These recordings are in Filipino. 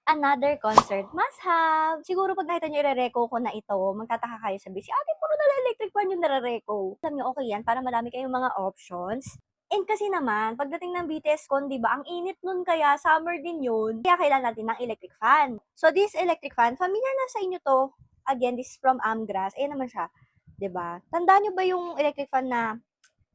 Another concert must have. Siguro 'pag nakita niyo ire-reco ko na ito, magtataka kayo, sabi, "Si ate puro nalang electric fan yung nare-reco." Alam niyo, okey yan para marami kayong mga options. And kasi naman pagdating ng BTS Con, 'di ba, ang init nun kaya summer din yun, kaya kailangan natin ng electric fan. So this electric fan, familiar na sa inyo 'to. Again, this is from Amgras. Ayan naman siya, 'di ba? Tandaan niyo ba yung electric fan na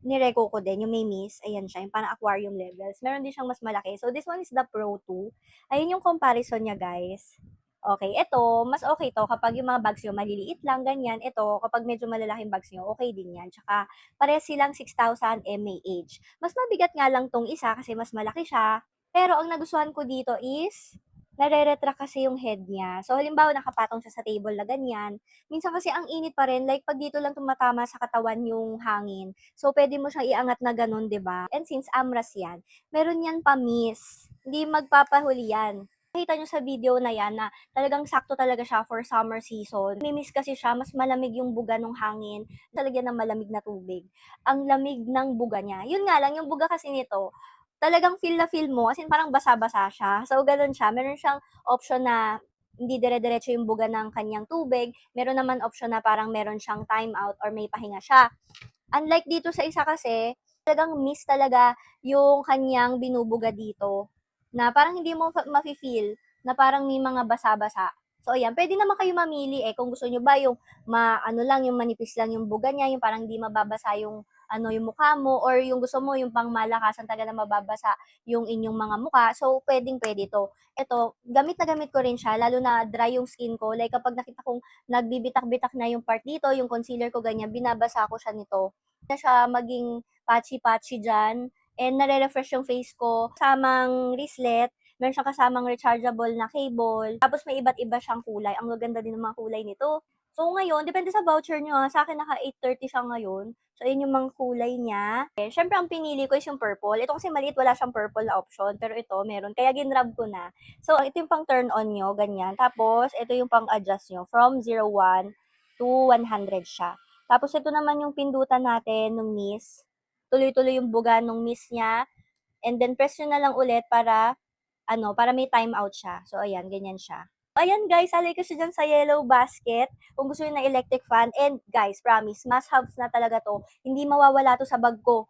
ni-reco ko din, yung may miss, ayan siya, yung parang aquarium levels. Meron din siyang mas malaki. So, this one is the Pro 2. Ayun yung comparison niya, guys. Okay, ito, mas okay to kapag yung mga bags nyo maliliit lang, ganyan. Ito, kapag medyo malalaking bags nyo, okay din yan. Tsaka, parehas silang 6,000 mAh. Mas mabigat nga lang tong isa kasi mas malaki siya. Pero ang nagustuhan ko dito is, nare-retract kasi yung head niya. So, halimbawa, nakapatong siya sa table na ganyan. Minsan kasi ang init pa rin, like pag dito lang tumatama sa katawan yung hangin. So, pwede mo siyang iangat na ganun, 'di ba? And since Amras yan, meron yan pa-miss. Hindi magpapahuli yan. Nakita nyo sa video na yan na talagang sakto talaga siya for summer season. Mimiss kasi siya, mas malamig yung buga ng hangin. Talagyan ng malamig na tubig. Ang lamig ng buga niya. Yun nga lang, yung buga kasi nito, talagang feel na feel mo, as in parang basa-basa siya. So, ganun siya. Meron siyang option na hindi dire-diretso yung buga ng kanyang tubig. Meron naman option na parang meron siyang time out or may pahinga siya. Unlike dito sa isa kasi, talagang miss talaga yung kanyang binubuga dito. Na parang hindi mo mafe-feel na parang may mga basa-basa. So, ayan. Pwede naman kayo mamili kung gusto nyo ba yung ano lang, yung manipis lang yung buga niya, yung parang hindi mababasa yung yung mukha mo, or yung gusto mo yung pang malakasan talaga na mababasa yung inyong mga mukha. So, pwedeng-pwede to. Ito, gamit na gamit ko rin siya, lalo na dry yung skin ko. Like, kapag nakita kong nagbibitak-bitak na yung part dito, yung concealer ko ganyan, binabasa ko siya nito na siya maging patchy-patchy dyan. And nare-refresh yung face ko. Kasamang wristlet, meron siyang kasamang rechargeable na cable. Tapos may iba't iba siyang kulay. Ang gaganda din ng mga kulay nito. So ngayon, depende sa voucher nyo. Sa akin naka 830 siya ngayon. So ayun yung mga kulay niya. Syempre ang pinili ko is yung purple. Ito kasi maliit, wala siyang purple na option. Pero ito meron. Kaya ginrab ko na. So ito yung pang turn on nyo, ganyan. Tapos ito yung pang adjust nyo. From 01 to 100 siya. Tapos ito naman yung pindutan natin ng miss. Tuloy-tuloy yung buga ng miss niya. And then press nyo na lang ulit para para may time out siya. So ayan, ganyan siya. Ayan guys, alay ko siya dyan sa yellow basket kung gusto niyo ng electric fan. And guys, promise, must haves na talaga to. Hindi mawawala to sa bag ko.